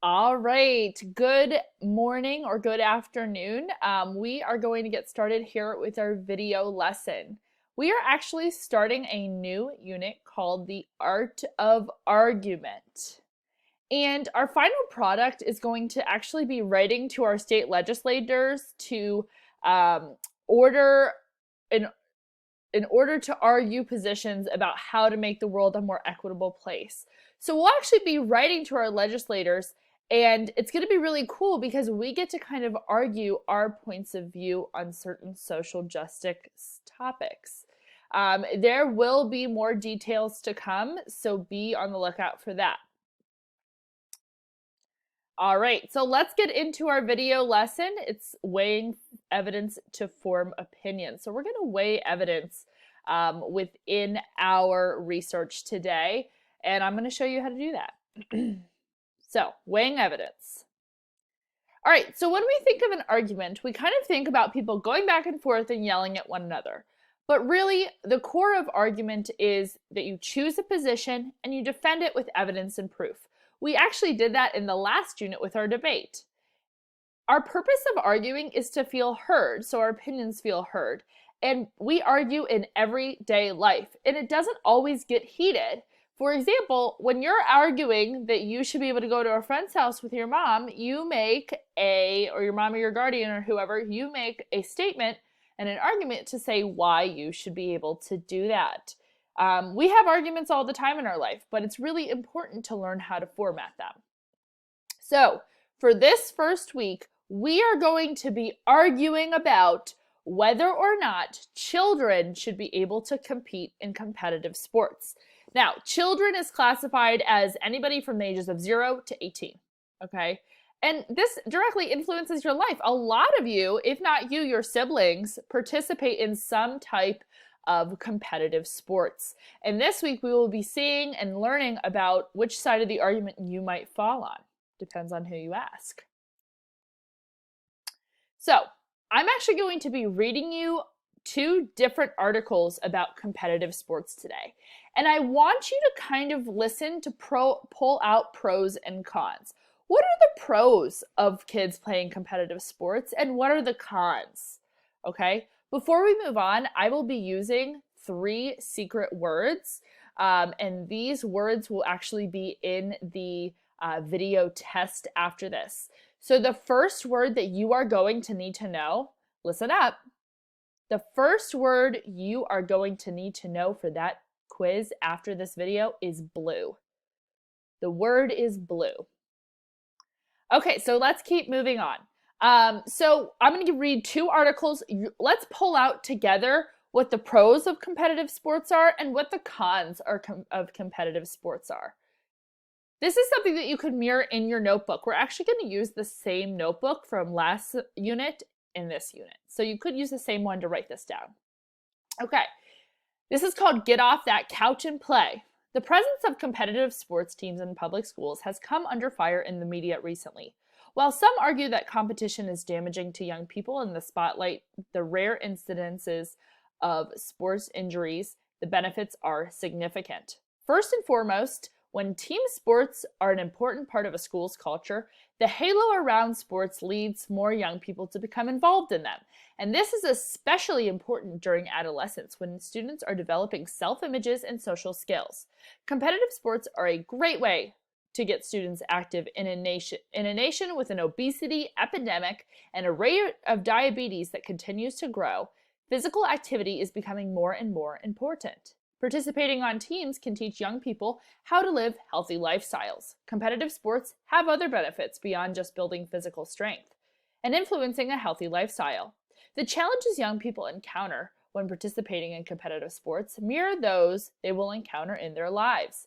All right, good morning or good afternoon. We are going to get started here with our video lesson. We are actually starting a new unit called the Art of Argument. And our final product is going to actually be writing to our state legislators to order in, in order to argue positions about how to make the world a more equitable place. So we'll actually be writing to our legislators, and it's going to be really cool because we get to kind of argue our points of view on certain social justice topics. There will be more details to come, so be on the lookout for that. All right, so let's get into our video lesson. It's weighing evidence to form opinion. So we're going to weigh evidence within our research today, and I'm going to show you how to do that. So, weighing evidence. All right, so when we think of an argument, we kind of think about people going back and forth and yelling at one another. But really, the core of argument is that you choose a position and you defend it with evidence and proof. We actually did that in the last unit with our debate. Our purpose of arguing is to feel heard, so our opinions feel heard. And we argue in everyday life, and it doesn't always get heated. For example, when you're arguing that you should be able to go to a friend's house with your mom, or your mom or your guardian or whoever, you make a statement and an argument to say why you should be able to do that. We have arguments all the time in our life, but it's really important to learn how to format them. So, for this first week, we are going to be arguing about whether or not children should be able to compete in competitive sports. Now, children is classified as anybody from the ages of 0 to 18, okay? And this directly influences your life. A lot of you, if not you, your siblings, participate in some type of competitive sports. And this week we will be seeing and learning about which side of the argument you might fall on. Depends on who you ask. So, I'm actually going to be reading you two different articles about competitive sports today. And I want you to kind of listen to pull out pros and cons. What are the pros of kids playing competitive sports and what are the cons? Okay, before we move on, I will be using 3 secret words, and these words will actually be in the video test after this. So the first word that you are going to need to know, listen up. The first word you are going to need to know for that quiz after this video is blue. The word is blue. Okay, so let's keep moving on. So I'm going to read 2 articles. Let's pull out together what the pros of competitive sports are and what the cons of competitive sports are. This is something that you could mirror in your notebook. We're actually going to use the same notebook from last unit in this unit. So you could use the same one to write this down. Okay, this is called Get Off That Couch and Play. The presence of competitive sports teams in public schools has come under fire in the media recently. While some argue that competition is damaging to young people in the spotlight, the rare incidences of sports injuries, the benefits are significant. First and foremost, when team sports are an important part of a school's culture, the halo around sports leads more young people to become involved in them. And this is especially important during adolescence when students are developing self-images and social skills. Competitive sports are a great way to get students active in a nation with an obesity epidemic and a rate of diabetes that continues to grow. Physical activity is becoming more and more important. Participating on teams can teach young people how to live healthy lifestyles. Competitive sports have other benefits beyond just building physical strength and influencing a healthy lifestyle. The challenges young people encounter when participating in competitive sports mirror those they will encounter in their lives.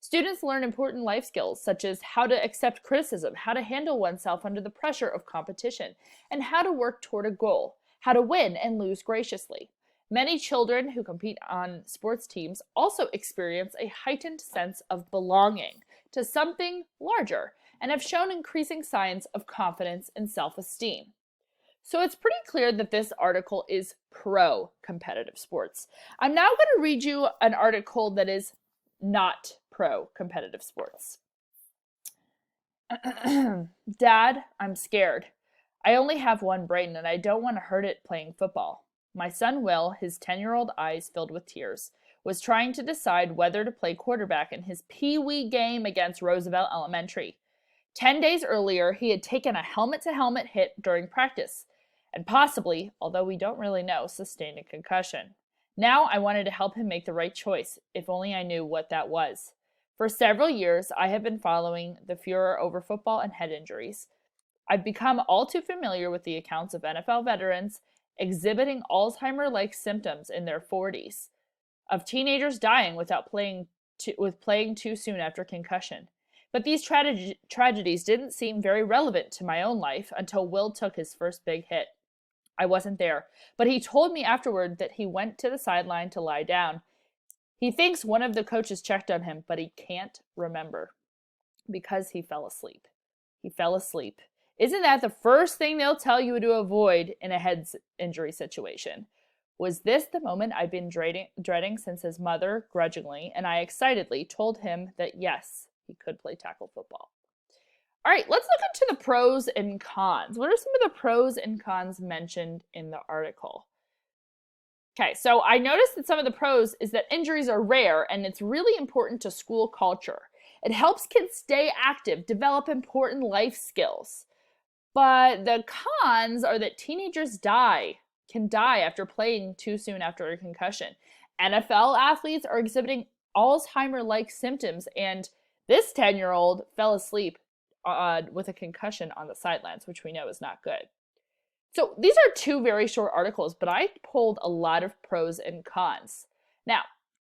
Students learn important life skills such as how to accept criticism, how to handle oneself under the pressure of competition, and how to work toward a goal, how to win and lose graciously. Many children who compete on sports teams also experience a heightened sense of belonging to something larger and have shown increasing signs of confidence and self-esteem. So it's pretty clear that this article is pro-competitive sports. I'm now going to read you an article that is not pro-competitive sports. Dad, I'm scared. I only have one brain and I don't want to hurt it playing football. My son Will, his 10-year-old eyes filled with tears, was trying to decide whether to play quarterback in his Pee-wee game against Roosevelt Elementary. 10 days earlier, he had taken a helmet-to-helmet hit during practice and possibly, although we don't really know, sustained a concussion. Now I wanted to help him make the right choice, if only I knew what that was. For several years, I have been following the furor over football and head injuries. I've become all too familiar with the accounts of NFL veterans exhibiting Alzheimer-like symptoms in their 40s, of teenagers dying without playing too soon after concussion. But these tragedies didn't seem very relevant to my own life until Will took his first big hit. I wasn't there, but he told me afterward that he went to the sideline to lie down. He thinks one of the coaches checked on him, but he can't remember because he fell asleep. He fell asleep. Isn't that the first thing they'll tell you to avoid in a head injury situation? Was this the moment I'd been dreading since his mother, grudgingly, and I excitedly told him that yes, he could play tackle football? All right, let's look into the pros and cons. What are some of the pros and cons mentioned in the article? Okay, so I noticed that some of the pros is that injuries are rare and it's really important to school culture. It helps kids stay active, develop important life skills. But the cons are that teenagers can die after playing too soon after a concussion. NFL athletes are exhibiting Alzheimer-like symptoms, and this 10-year-old fell asleep with a concussion on the sidelines, which we know is not good. So these are two very short articles, but I pulled a lot of pros and cons. Now,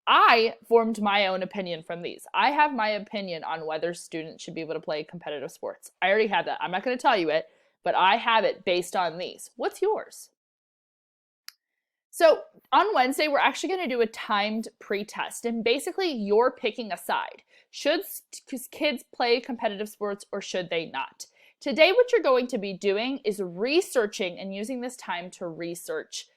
I formed my own opinion from these. I have my opinion on whether students should be able to play competitive sports. I already have that. I'm not going to tell you it, but I have it based on these. What's yours? So on Wednesday, we're actually going to do a timed pre-test, and basically you're picking a side. Should kids play competitive sports or should they not? Today, what you're going to be doing is researching and using this time to research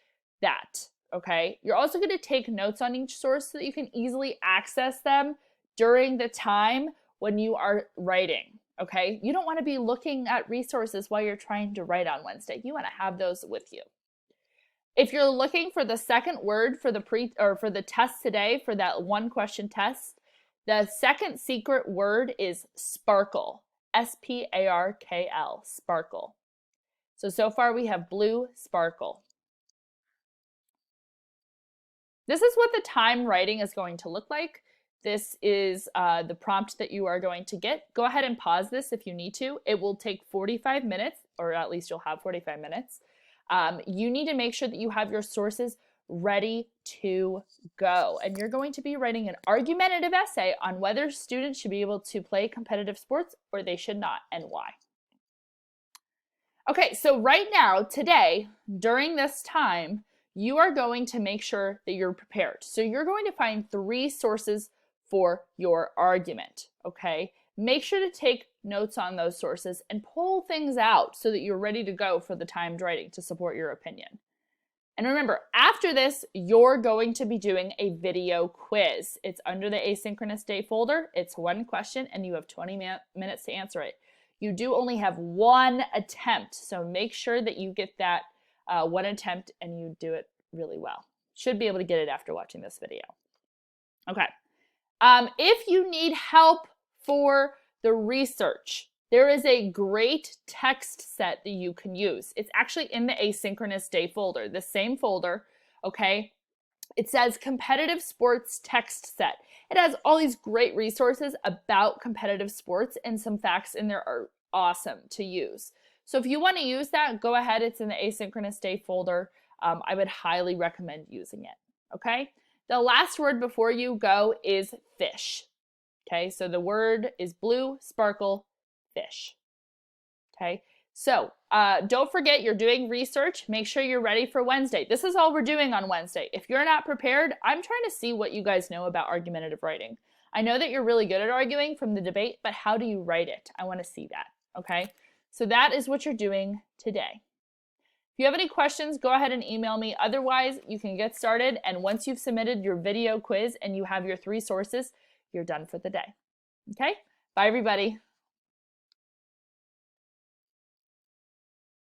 that, okay? You're also going to take notes on each source so that you can easily access them during the time when you are writing, okay? You don't want to be looking at resources while you're trying to write on Wednesday. You want to have those with you. If you're looking for the second word for the test today, for that one question test, the second secret word is sparkle. S-P-A-R-K-L, sparkle. So far we have blue, sparkle. This is what the time writing is going to look like. This is the prompt that you are going to get. Go ahead and pause this if you need to. It will take 45 minutes, or at least you'll have 45 minutes. You need to make sure that you have your sources ready to go. And you're going to be writing an argumentative essay on whether students should be able to play competitive sports or they should not, and why. Okay, so right now, today, during this time, you are going to make sure that you're prepared. So you're going to find 3 sources for your argument, okay? Make sure to take notes on those sources and pull things out so that you're ready to go for the timed writing to support your opinion. And remember, after this, you're going to be doing a video quiz. It's under the asynchronous day folder. It's one question and you have 20 minutes to answer it. You do only have one attempt, so make sure that you get that one attempt and you do it really well. Should be able to get it after watching this video. Okay. If you need help for the research, there is a great text set that you can use. It's actually in the asynchronous day folder, the same folder, okay? It says competitive sports text set. It has all these great resources about competitive sports, and some facts in there are awesome to use. So if you want to use that, go ahead. It's in the asynchronous day folder. I would highly recommend using it, okay? The last word before you go is fish. Okay, so the word is blue, sparkle, fish. Okay, so don't forget you're doing research. Make sure you're ready for Wednesday. This is all we're doing on Wednesday. If you're not prepared, I'm trying to see what you guys know about argumentative writing. I know that you're really good at arguing from the debate, but how do you write it? I want to see that, okay? So that is what you're doing today. If you have any questions, go ahead and email me. Otherwise, you can get started, and once you've submitted your video quiz and you have your 3 sources, you're done for the day. Okay? Bye, everybody.